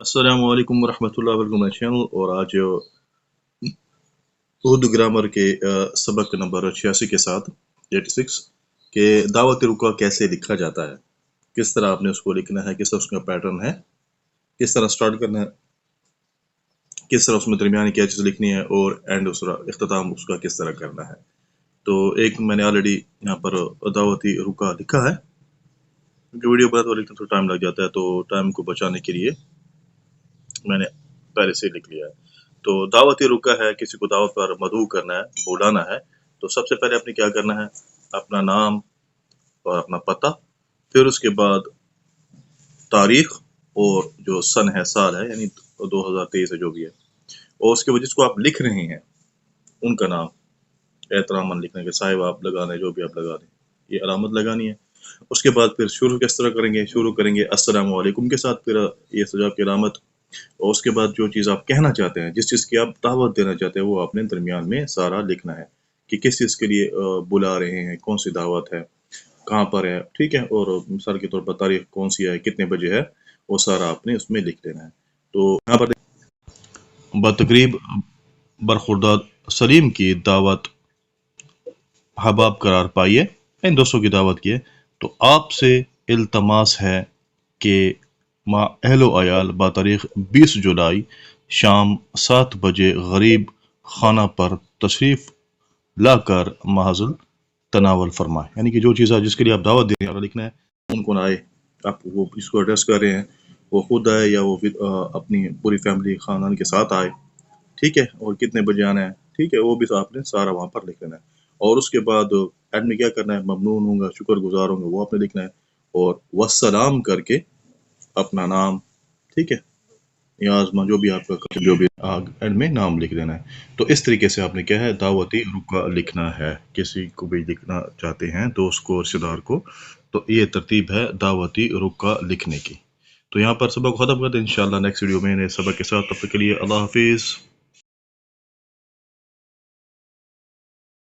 अस्सलाम वालेकुम वरहमतुल्लाहि वेलकम माय चैनल। और आज उर्दू ग्रामर के सबक नंबर 86 के साथ 86 के दावत रुका कैसे लिखा जाता है, किस तरह आपने उसको लिखना है, किस तरह उसका पैटर्न है, किस तरह स्टार्ट करना है, किस तरह उसमें दरमियान क्या चीज़ लिखनी है और एंड उसका इख्तिताम उसका किस तरह करना है। तो एक मैंने ऑलरेडी यहाँ पर दावती रुका लिखा है, क्योंकि वीडियो बनाते हुए लिखने में थोड़ा टाइम लग जाता है, तो टाइम को बचाने के लिए मैंने पहले से लिख लिया है। तो दावत ये रुका है, किसी को दावत पर मदऊ करना है, बुलाना है, तो सबसे पहले आपने क्या करना है, अपना नाम और अपना पता, फिर उसके बाद तारीख और जो सन है, साल है, यानी 2023 है जो भी है, और उसके बाद जिसको आप लिख रहे हैं उनका नाम एहतरामन लिखने के, साहिब आप लगा दें, जो भी आप लगा दें, ये अलामत लगानी है। उसके बाद फिर शुरू किस तरह करेंगे, शुरू करेंगे अस्सलाम वालेकुम के साथ, फिर ये सजाब की अलामत, और उसके बाद जो चीज़ आप कहना चाहते हैं, जिस चीज़ की आप दावत देना चाहते हैं, वो आपने दरमियान में सारा लिखना है कि किस चीज़ के लिए बुला रहे हैं, कौन सी दावत है, कहाँ पर है, ठीक है, और मिसाल के तौर पर तारीख कौन सी है, कितने बजे है, वो सारा आपने उसमें लिख देना है। तो यहाँ पर बतकरीब बरखुरदार सलीम की दावत हबाब करार पाइए, इन दोस्तों की दावत की है, तो आपसे इल्तमास है कि माँ अहलो अयाल बातारीख 20 जुलाई शाम 7 बजे गरीब खाना पर तशरीफ़ लाकर महाजुल तनावल फरमाए। यानी कि जो चीज़ जिसके लिए आप दावत दे रहे हैं लिखना है, कौन कौन आए, आप वो इसको एड्रेस कर रहे हैं, वो खुद आए या वो अपनी पूरी फैमिली खानदान के साथ आए, ठीक है, और कितने बजे आना है, ठीक है, वो भी आपने सारा वहाँ पर लिख देना है। और उसके बाद एंड में क्या करना है, ममनून होगा, शुक्र गुजार होंगे, वो आपने लिखना है, और वस्सलाम करके अपना नाम, ठीक है, या आजमा जो भी आपका जो भी एंड में नाम लिख देना है। तो इस तरीके से आपने क्या है, दावती रुका लिखना है, किसी को भी लिखना चाहते हैं, दोस्त को, रिश्तेदार को, तो ये तरतीब है दावती रुका लिखने की। तो यहाँ पर सबक खत्म करते हैं, इंशाल्लाह नेक्स्ट वीडियो में नए सबक के साथ, तब तक के लिए अल्लाह हाफिज़।